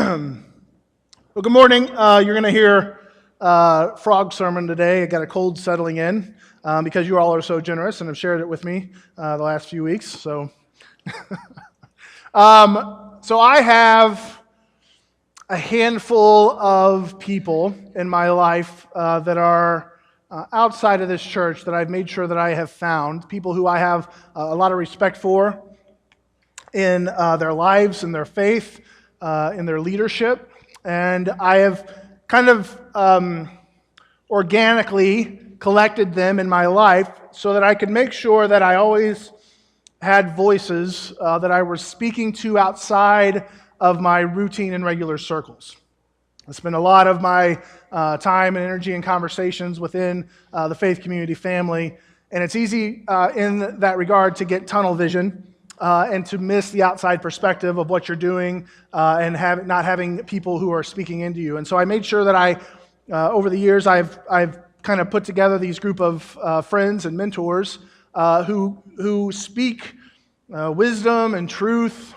Well, good morning. You're going to hear frog sermon today. I got a cold settling in because you all are so generous and have shared it with me the last few weeks. So I have a handful of people in my life that are outside of this church that I've made sure that I have found, people who I have a lot of respect for in their lives, in their faith, in their leadership. And I have kind of organically collected them in my life so that I could make sure that I always had voices that I was speaking to outside of my routine and regular circles. I spend a lot of my time and energy and conversations within the faith community family, and it's easy in that regard to get tunnel vision and to miss the outside perspective of what you're doing and not having people who are speaking into you. And so I made sure that over the years, I've kind of put together these group of friends and mentors who speak wisdom and truth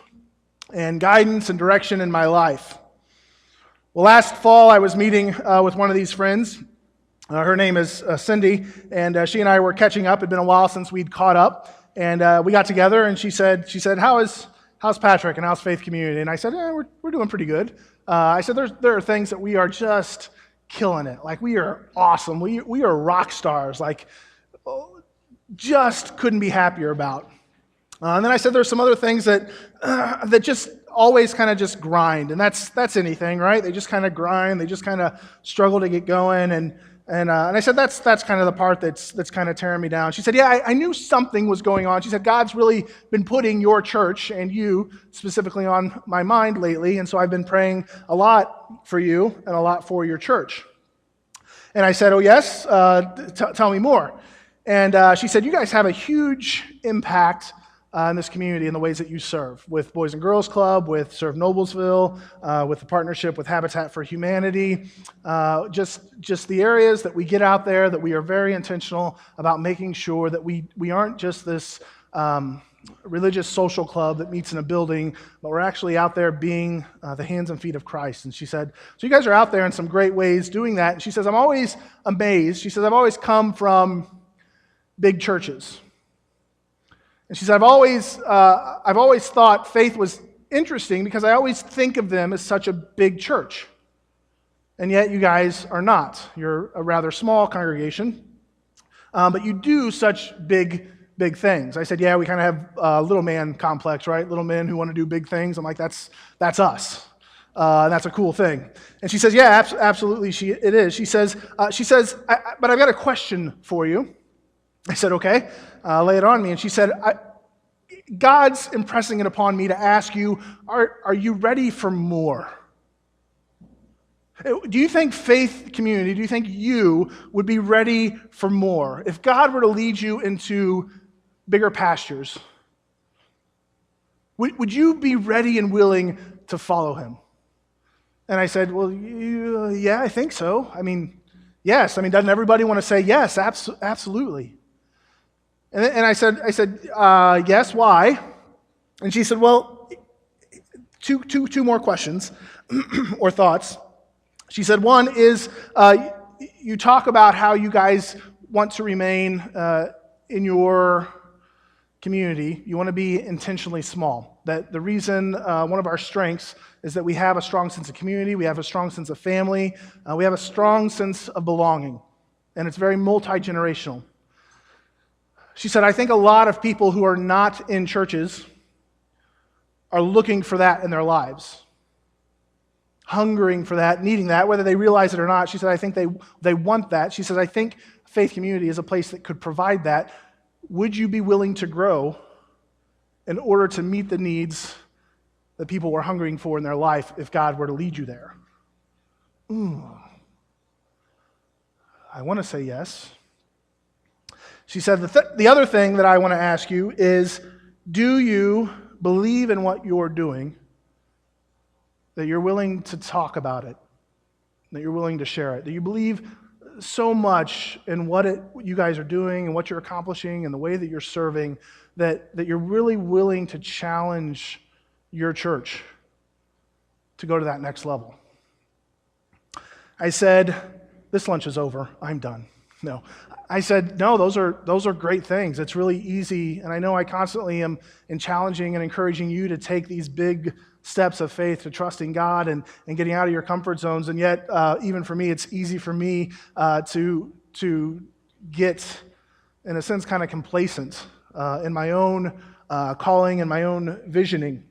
and guidance and direction in my life. Well, last fall, I was meeting with one of these friends. Her name is Cindy, and she and I were catching up. It had been a while since we'd caught up. And we got together, and she said, how's Patrick and how's Faith Community? And I said, we're doing pretty good. I said, there are things that we are just killing it. Like, we are awesome. We are rock stars. Like, just couldn't be happier about. And then I said, there's some other things that just always kind of just grind. And that's anything, right? They just kind of grind. They just kind of struggle to get going. And I said, that's kind of the part that's kind of tearing me down. She said, yeah, I knew something was going on. She said, God's really been putting your church and you specifically on my mind lately, and so I've been praying a lot for you and a lot for your church. And I said, oh, yes? Tell me more. And she said, you guys have a huge impact in this community in the ways that you serve, with Boys and Girls Club, with Serve Noblesville, with the partnership with Habitat for Humanity, just the areas that we get out there, that we are very intentional about making sure that we aren't just this religious social club that meets in a building, but we're actually out there being the hands and feet of Christ. And she said, so you guys are out there in some great ways doing that. And she says, I'm always amazed. She says, I've always come from big churches. And she said, I've always thought faith was interesting because I always think of them as such a big church. And yet you guys are not. You're a rather small congregation, but you do such big things. I said, yeah, we kind of have a little man complex, right? Little men who want to do big things. I'm like, that's us. That's a cool thing. And she says, yeah, absolutely, it is. She says, but I've got a question for you. I said, okay, lay it on me. And she said, God's impressing it upon me to ask you, are you ready for more? Do you think Faith Community, do you think you would be ready for more? If God were to lead you into bigger pastures, would you be ready and willing to follow him? And I said, well, yeah, I think so. I mean, yes. I mean, doesn't everybody want to say yes? Absolutely. And I said, yes, why? And she said, well, two more questions or thoughts. She said, one is, you talk about how you guys want to remain in your community. You want to be intentionally small. That the reason, one of our strengths is that we have a strong sense of community, we have a strong sense of family, we have a strong sense of belonging, and it's very multi-generational. She said, I think a lot of people who are not in churches are looking for that in their lives, hungering for that, needing that, whether they realize it or not. She said, I think they want that. She said, I think Faith Community is a place that could provide that. Would you be willing to grow in order to meet the needs that people were hungering for in their life if God were to lead you there? I want to say yes. She said, the other thing that I want to ask you is, do you believe in what you're doing, that you're willing to talk about it, that you're willing to share it? Do you believe so much in what you guys are doing and what you're accomplishing and the way that you're serving that you're really willing to challenge your church to go to that next level. I said, this lunch is over. I'm done. No. I said, no, those are great things. It's really easy, and I know I constantly am challenging and encouraging you to take these big steps of faith to trusting God and getting out of your comfort zones, and yet, even for me, it's easy for me to get, in a sense, kind of complacent in my own calling and my own visioning.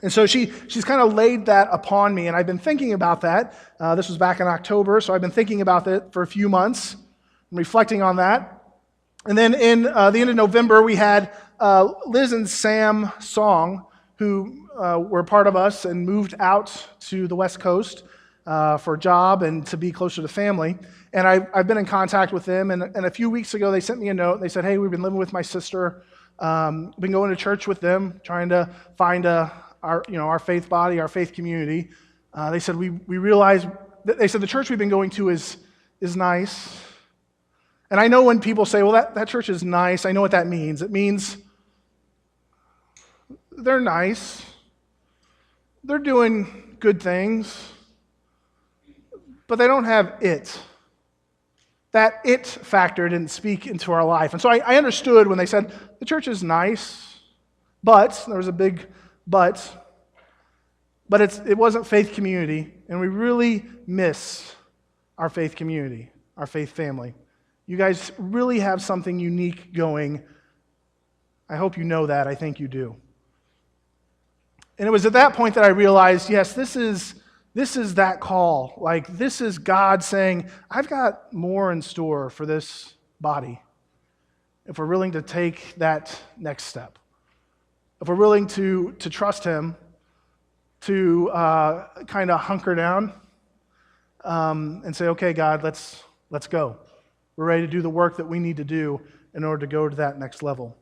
And so she's kind of laid that upon me, and I've been thinking about that. This was back in October, so I've been thinking about that for a few months, and reflecting on that. And then in the end of November, we had Liz and Sam Song, who were part of us and moved out to the West Coast for a job and to be closer to family. And I've been in contact with them, and a few weeks ago, they sent me a note. They said, hey, we've been living with my sister, been going to church with them, trying to find our faith body, our faith community. They said, we realized, they said the church we've been going to is nice. And I know when people say, well, that church is nice, I know what that means. It means they're nice. They're doing good things. But they don't have it. That it factor didn't speak into our life. And so I understood when they said, the church is nice, but, there was a big but it wasn't faith community, and we really miss our faith community, our faith family. You guys really have something unique going. I hope you know that. I think you do. And it was at that point that I realized, yes, this is that call. Like, this is God saying, I've got more in store for this body if we're willing to take that next step. If we're willing to trust Him, to kind of hunker down and say, okay, God, let's go. We're ready to do the work that we need to do in order to go to that next level.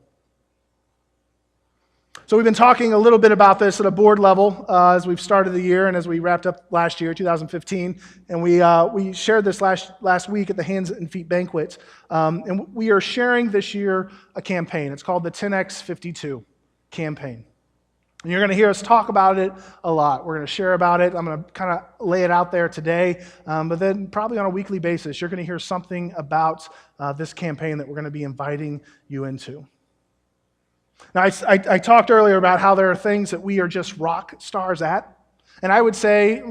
So we've been talking a little bit about this at a board level as we've started the year and as we wrapped up last year, 2015. And we shared this last week at the Hands and Feet Banquet. And we are sharing this year a campaign. It's called the 10x52 campaign. And you're going to hear us talk about it a lot. We're going to share about it. I'm going to kind of lay it out there today. But then probably on a weekly basis, you're going to hear something about this campaign that we're going to be inviting you into. Now, I talked earlier about how there are things that we are just rock stars at. And I would say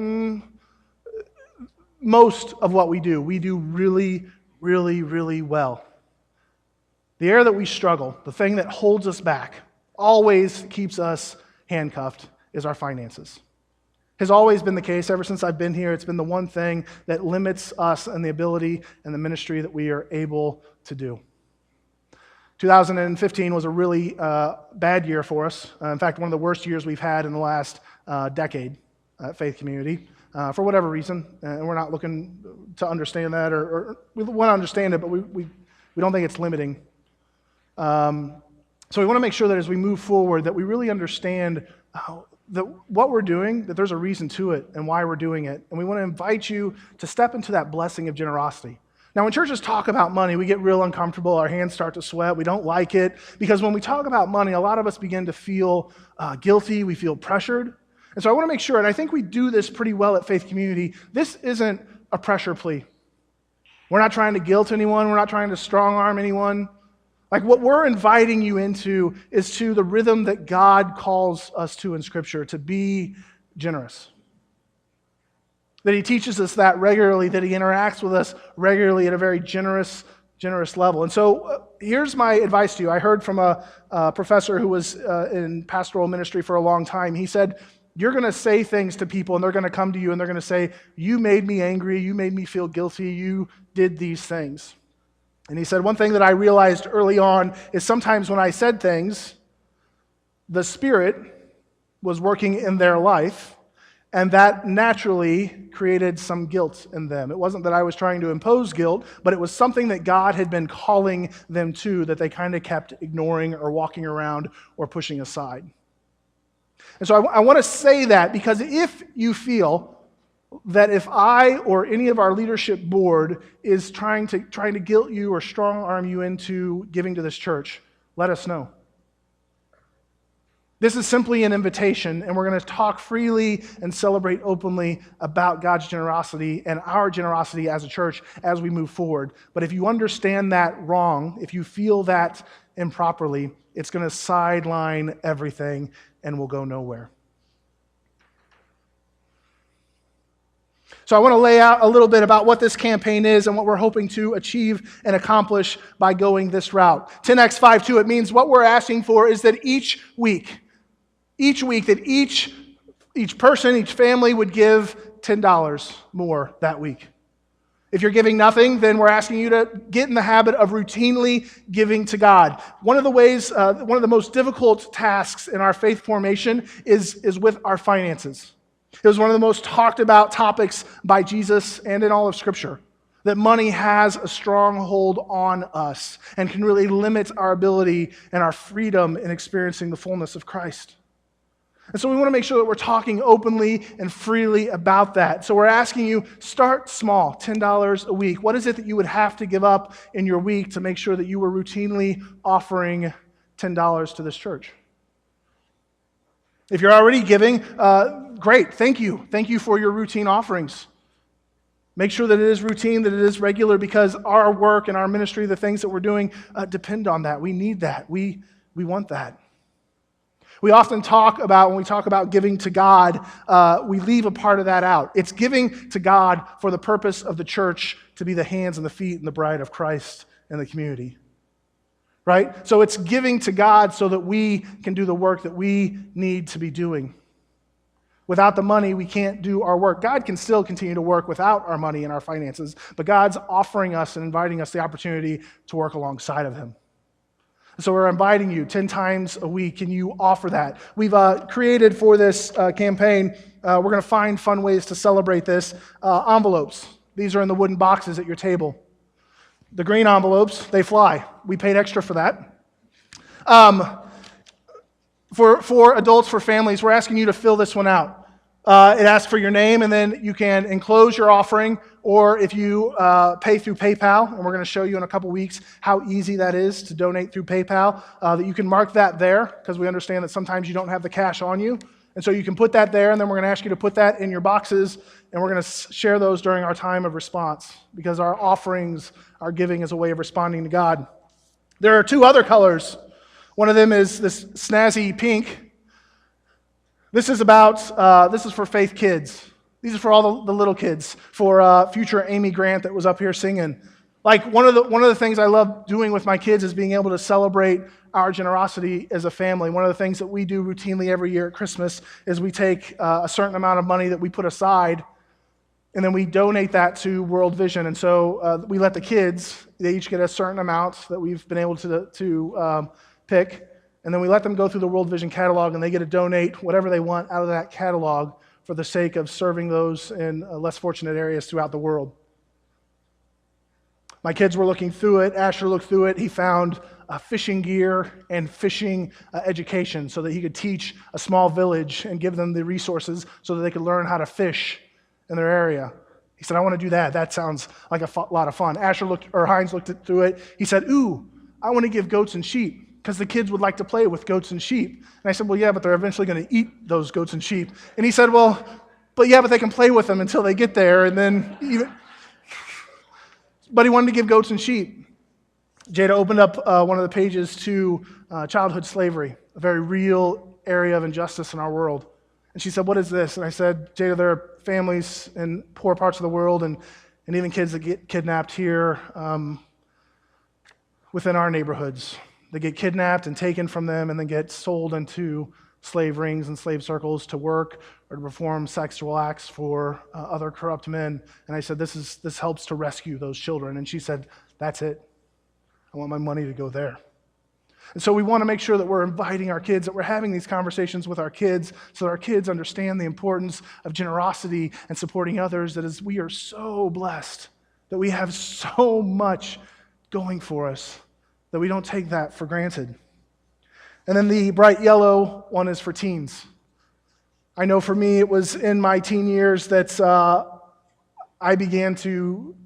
most of what we do really, really, really well. The area that we struggle, the thing that holds us back, always keeps us handcuffed, is our finances. Has always been the case ever since I've been here. It's been the one thing that limits us and the ability and the ministry that we are able to do. 2015 was a really bad year for us. In fact, one of the worst years we've had in the last decade at Faith Community, for whatever reason. And we're not looking to understand that, or we want to understand it, but we don't think it's limiting. So we want to make sure that as we move forward that we really understand that what we're doing, that there's a reason to it and why we're doing it. And we want to invite you to step into that blessing of generosity. Now, when churches talk about money, we get real uncomfortable. Our hands start to sweat. We don't like it. Because when we talk about money, a lot of us begin to feel guilty. We feel pressured. And so I want to make sure, and I think we do this pretty well at Faith Community, this isn't a pressure plea. We're not trying to guilt anyone. We're not trying to strong arm anyone. Like, what we're inviting you into is to the rhythm that God calls us to in Scripture, to be generous. That He teaches us that regularly, that He interacts with us regularly at a very generous level. And so here's my advice to you. I heard from a professor who was in pastoral ministry for a long time. He said, you're going to say things to people, and they're going to come to you, and they're going to say, you made me angry, you made me feel guilty, you did these things. And he said, one thing that I realized early on is sometimes when I said things, the Spirit was working in their life, and that naturally created some guilt in them. It wasn't that I was trying to impose guilt, but it was something that God had been calling them to that they kind of kept ignoring or walking around or pushing aside. And so I want to say that because if you feel that if I or any of our leadership board is trying to guilt you or strong arm you into giving to this church, let us know. This is simply an invitation, and we're going to talk freely and celebrate openly about God's generosity and our generosity as a church as we move forward. But if you understand that wrong, if you feel that improperly, it's going to sideline everything and we'll go nowhere. So I want to lay out a little bit about what this campaign is and what we're hoping to achieve and accomplish by going this route. 10x 5.2, it means what we're asking for is that each week that each person, each family would give $10 more that week. If you're giving nothing, then we're asking you to get in the habit of routinely giving to God. One of the most difficult tasks in our faith formation is with our finances. It was one of the most talked about topics by Jesus and in all of Scripture, that money has a strong hold on us and can really limit our ability and our freedom in experiencing the fullness of Christ. And so we want to make sure that we're talking openly and freely about that. So we're asking you, start small, $10 a week. What is it that you would have to give up in your week to make sure that you were routinely offering $10 to this church? If you're already giving, great, thank you. Thank you for your routine offerings. Make sure that it is routine, that it is regular, because our work and our ministry, the things that we're doing, depend on that. We need that. We want that. We often when we talk about giving to God, we leave a part of that out. It's giving to God for the purpose of the church to be the hands and the feet and the bride of Christ in the community. Right? So it's giving to God so that we can do the work that we need to be doing. Without the money, we can't do our work. God can still continue to work without our money and our finances, but God's offering us and inviting us the opportunity to work alongside of Him. So we're inviting you 10 times a week. Can you offer that? We've created for this campaign, we're going to find fun ways to celebrate this, envelopes. These are in the wooden boxes at your table. The green envelopes, they fly. We paid extra for that. For adults, for families, we're asking you to fill this one out. It asks for your name, and then you can enclose your offering, or if you pay through PayPal, and we're going to show you in a couple weeks how easy that is to donate through PayPal, that you can mark that there, because we understand that sometimes you don't have the cash on you. And so you can put that there, and then we're going to ask you to put that in your boxes, and we're going to share those during our time of response, because our offerings, our giving is a way of responding to God. There are two other colors. One of them is this snazzy pink. This is for Faith Kids. These are for all the little kids, for future Amy Grant that was up here singing. Like one of the things I love doing with my kids is being able to celebrate our generosity as a family. One of the things that we do routinely every year at Christmas is we take a certain amount of money that we put aside, and then we donate that to World Vision. And so we let the kids, they each get a certain amount that we've been able to pick, and then we let them go through the World Vision catalog, and they get to donate whatever they want out of that catalog for the sake of serving those in less fortunate areas throughout the world. My kids were looking through it. Asher looked through it. He found fishing gear and fishing education so that he could teach a small village and give them the resources so that they could learn how to fish in their area. He said, I want to do that. That sounds like a lot of fun. Heinz looked through it. He said, ooh, I want to give goats and sheep because the kids would like to play with goats and sheep. And I said, well, yeah, but they're eventually going to eat those goats and sheep. And he said, well, but they can play with them until they get there, and then but he wanted to give goats and sheep. Jada opened up one of the pages to childhood slavery, a very real area of injustice in our world. And she said, what is this? And I said, Jada, there are families in poor parts of the world and even kids that get kidnapped here within our neighborhoods. They get kidnapped and taken from them and then get sold into slave rings and slave circles to work or to perform sexual acts for other corrupt men. And I said, this helps to rescue those children. And she said, that's it. I want my money to go there. And so we want to make sure that we're inviting our kids, that we're having these conversations with our kids so that our kids understand the importance of generosity and supporting others, that we are so blessed, that we have so much going for us, that we don't take that for granted. And then the bright yellow one is for teens. I know for me, it was in my teen years that I began to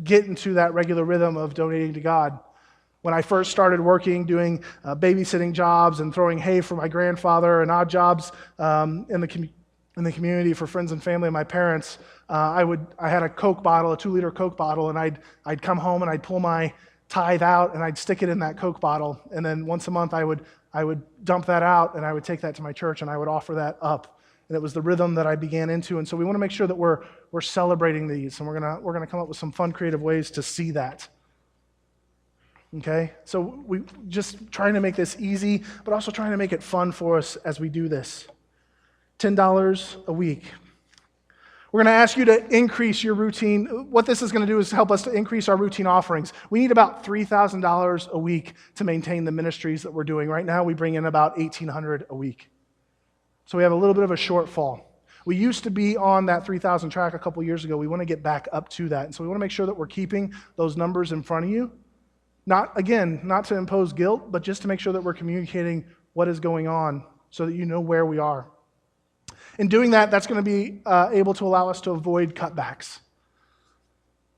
get into that regular rhythm of donating to God. When I first started working, doing babysitting jobs and throwing hay for my grandfather and odd jobs in the community for friends and family of my parents, I had a Coke bottle, a 2-liter Coke bottle, and I'd come home and I'd pull my tithe out and I'd stick it in that Coke bottle. And then once a month I would dump that out and I would take that to my church and I would offer that up. And it was the rhythm that I began into. And so we want to make sure that we're celebrating these, and we're gonna come up with some fun, creative ways to see that. Okay? So we just trying to make this easy, but also trying to make it fun for us as we do this. $10 a week. We're going to ask you to increase your routine. What this is going to do is help us to increase our routine offerings. We need about $3,000 a week to maintain the ministries that we're doing. Right now, we bring in about $1,800 a week. So we have a little bit of a shortfall. We used to be on that 3,000 track a couple years ago. We want to get back up to that. And so we want to make sure that we're keeping those numbers in front of you. Not to impose guilt, but just to make sure that we're communicating what is going on so that you know where we are. In doing that, that's going to be able to allow us to avoid cutbacks.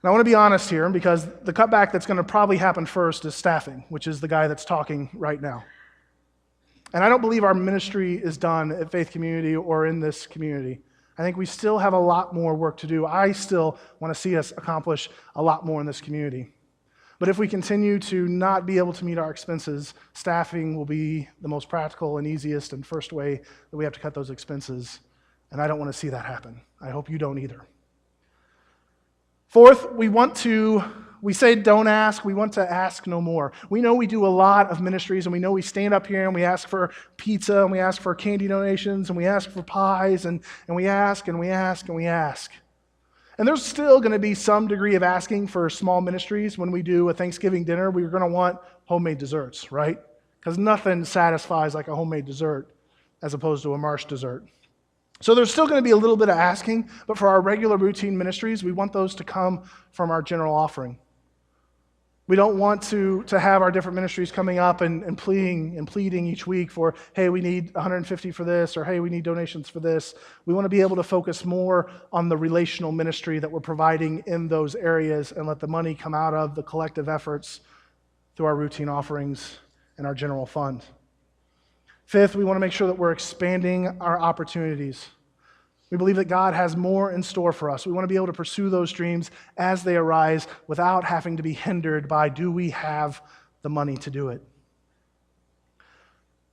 And I want to be honest here, because the cutback that's going to probably happen first is staffing, which is the guy that's talking right now. And I don't believe our ministry is done at Faith Community or in this community. I think we still have a lot more work to do. I still want to see us accomplish a lot more in this community. But if we continue to not be able to meet our expenses, staffing will be the most practical and easiest and first way that we have to cut those expenses. And I don't want to see that happen. I hope you don't either. Fourth, we say don't ask, we want to ask no more. We know we do a lot of ministries, and we know we stand up here and we ask for pizza, and we ask for candy donations, and we ask for pies, and we ask and we ask and we ask. And there's still going to be some degree of asking for small ministries. When we do a Thanksgiving dinner, we're going to want homemade desserts, right? Because nothing satisfies like a homemade dessert as opposed to a marsh dessert. So there's still going to be a little bit of asking, but for our regular routine ministries, we want those to come from our general offering. We don't want to have our different ministries coming up and pleading each week for, hey, we need 150 for this, or hey, we need donations for this. We want to be able to focus more on the relational ministry that we're providing in those areas and let the money come out of the collective efforts through our routine offerings and our general fund. Fifth, we want to make sure that we're expanding our opportunities. We believe that God has more in store for us. We want to be able to pursue those dreams as they arise without having to be hindered by, do we have the money to do it?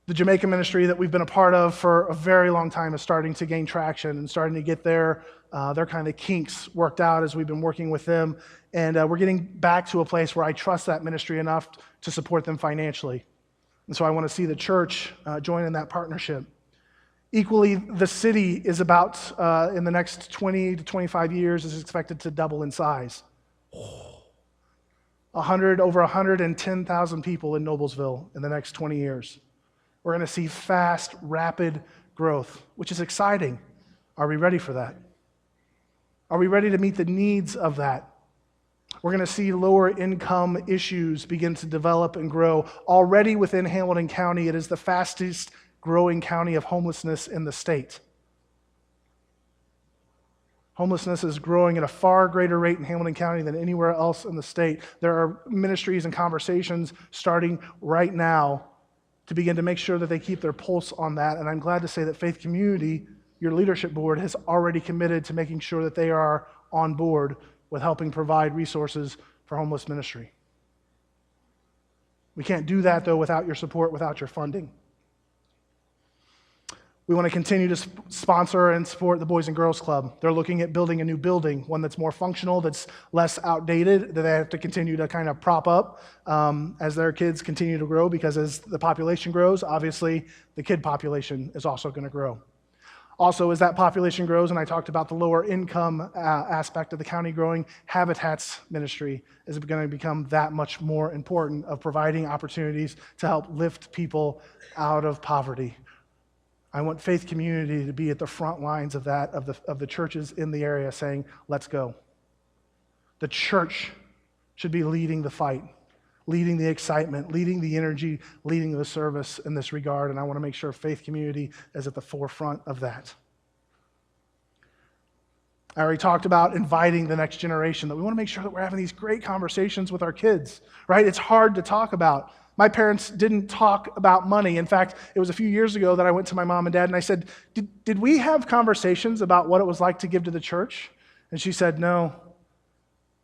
The Jamaica ministry that we've been a part of for a very long time is starting to gain traction and starting to get their kind of kinks worked out as we've been working with them. And we're getting back to a place where I trust that ministry enough to support them financially. And so I want to see the church join in that partnership. Equally, the city is about, in the next 20 to 25 years, is expected to double in size. Over 110,000 people in Noblesville in the next 20 years. We're going to see fast, rapid growth, which is exciting. Are we ready for that? Are we ready to meet the needs of that? We're going to see lower income issues begin to develop and grow. Already within Hamilton County, it is the fastest growing county of homelessness in the state. Homelessness is growing at a far greater rate in Hamilton County than anywhere else in the state. There are ministries and conversations starting right now to begin to make sure that they keep their pulse on that. And I'm glad to say that Faith Community, your leadership board, has already committed to making sure that they are on board with helping provide resources for homeless ministry. We can't do that, though, without your support, without your funding. We want to continue to sponsor and support the Boys and Girls Club. They're looking at building a new building, one that's more functional, that's less outdated, that they have to continue to kind of prop up as their kids continue to grow, because as the population grows, obviously the kid population is also going to grow. Also, as that population grows, and I talked about the lower income aspect of the county growing, Habitat's ministry is going to become that much more important, of providing opportunities to help lift people out of poverty. I want Faith Community to be at the front lines of that, of the churches in the area saying, let's go. The church should be leading the fight, leading the excitement, leading the energy, leading the service in this regard, and I want to make sure Faith Community is at the forefront of that. I already talked about inviting the next generation, that we want to make sure that we're having these great conversations with our kids, right? It's hard to talk about. My parents didn't talk about money. In fact, it was a few years ago that I went to my mom and dad and I said, did we have conversations about what it was like to give to the church? And she said, no.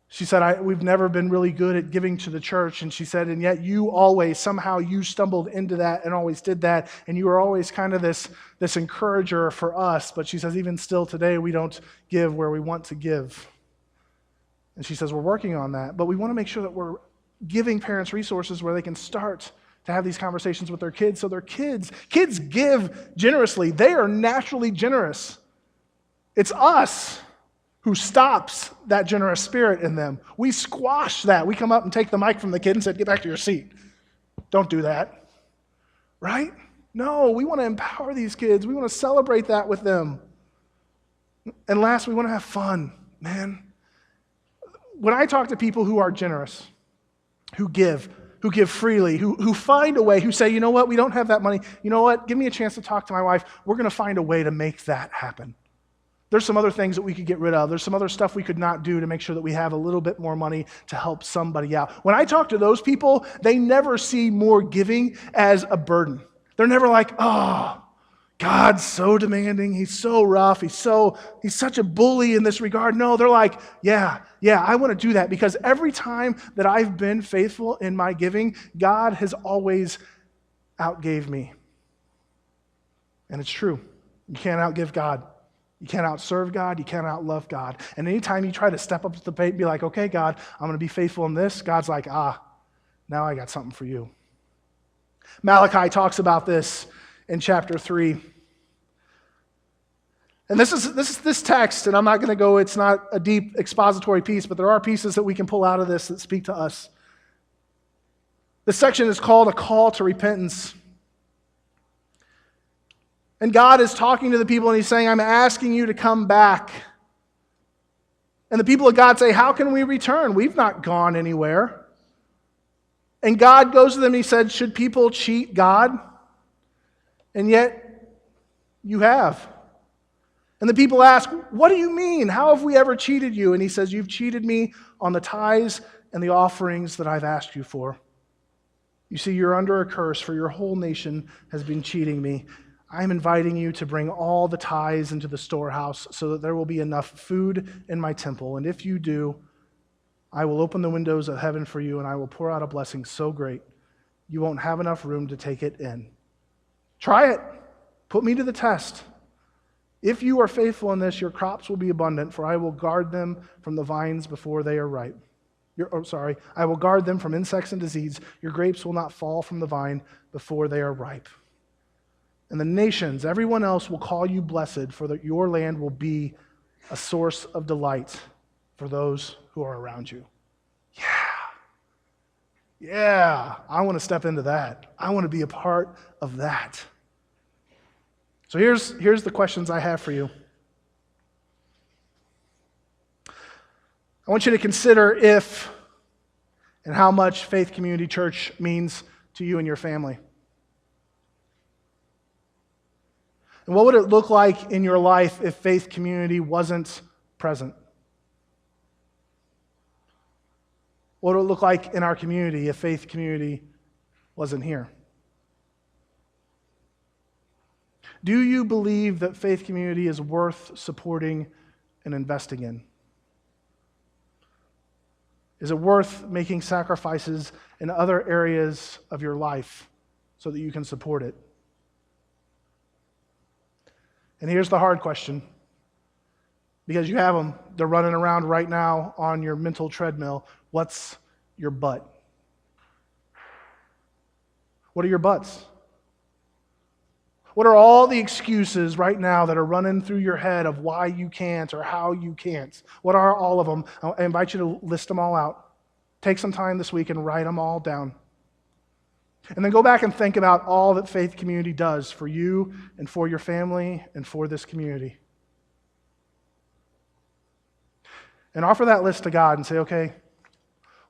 She said, we've never been really good at giving to the church. And she said, and yet you always, somehow you stumbled into that and always did that. And you were always kind of this encourager for us. But she says, even still today, we don't give where we want to give. And she says, we're working on that. But we want to make sure that we're giving parents resources where they can start to have these conversations with their kids. So their kids give generously. They are naturally generous. It's us who stops that generous spirit in them. We squash that. We come up and take the mic from the kid and say, get back to your seat. Don't do that. Right? No, we want to empower these kids. We want to celebrate that with them. And last, we want to have fun, man. When I talk to people who are generous, who give freely, who find a way, who say, you know what, we don't have that money. You know what, give me a chance to talk to my wife. We're going to find a way to make that happen. There's some other things that we could get rid of. There's some other stuff we could not do to make sure that we have a little bit more money to help somebody out. When I talk to those people, they never see more giving as a burden. They're never like, oh, God's so demanding. He's so rough. He's such a bully in this regard. No, they're like, yeah, I want to do that because every time that I've been faithful in my giving, God has always outgave me. And it's true. You can't outgive God. You can't outserve God. You can't outlove God. And anytime you try to step up to the plate and be like, okay, God, I'm going to be faithful in this, God's like, now I got something for you. Malachi talks about this in chapter 3. And this is this text, and I'm not going to go, it's not a deep expository piece, but there are pieces that we can pull out of this that speak to us. This section is called a call to repentance. And God is talking to the people and he's saying, I'm asking you to come back. And the people of God say, how can we return? We've not gone anywhere. And God goes to them and he said, should people cheat God? And yet you have. And the people ask, what do you mean? How have we ever cheated you? And he says, you've cheated me on the tithes and the offerings that I've asked you for. You see, you're under a curse, for your whole nation has been cheating me. I'm inviting you to bring all the tithes into the storehouse so that there will be enough food in my temple. And if you do, I will open the windows of heaven for you and I will pour out a blessing so great you won't have enough room to take it in. Try it. Put me to the test. If you are faithful in this, your crops will be abundant, for I will guard them from the vines before they are ripe. I will guard them from insects and disease. Your grapes will not fall from the vine before they are ripe. And the nations, everyone else will call you blessed, for that your land will be a source of delight for those who are around you. Yeah, I want to step into that. I want to be a part of that. So here's the questions I have for you. I want you to consider if and how much Faith Community Church means to you and your family. And what would it look like in your life if Faith Community wasn't present? What would it look like in our community if Faith Community wasn't here? Do you believe that Faith Community is worth supporting and investing in? Is it worth making sacrifices in other areas of your life so that you can support it? And here's the hard question, because you have them. They're running around right now on your mental treadmill. What's your but? What are your buts? What are all the excuses right now that are running through your head of why you can't or how you can't? What are all of them? I invite you to list them all out. Take some time this week and write them all down. And then go back and think about all that Faith Community does for you and for your family and for this community. And offer that list to God and say, okay,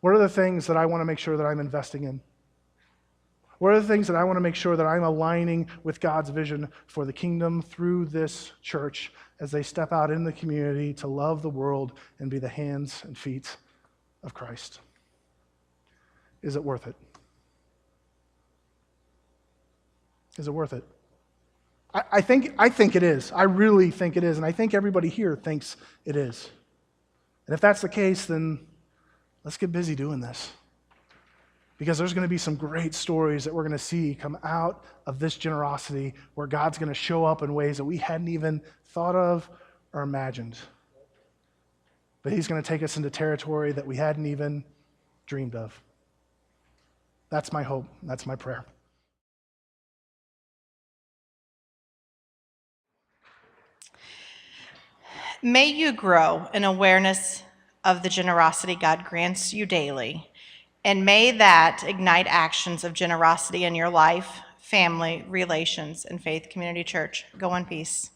what are the things that I want to make sure that I'm investing in? What are the things that I want to make sure that I'm aligning with God's vision for the kingdom through this church as they step out in the community to love the world and be the hands and feet of Christ? Is it worth it? Is it worth it? I think it is. I really think it is, and I think everybody here thinks it is. And if that's the case, then let's get busy doing this. Because there's going to be some great stories that we're going to see come out of this generosity where God's going to show up in ways that we hadn't even thought of or imagined. But he's going to take us into territory that we hadn't even dreamed of. That's my hope. That's my prayer. May you grow in awareness of the generosity God grants you daily, and may that ignite actions of generosity in your life, family, relations, and Faith Community Church. Go in peace.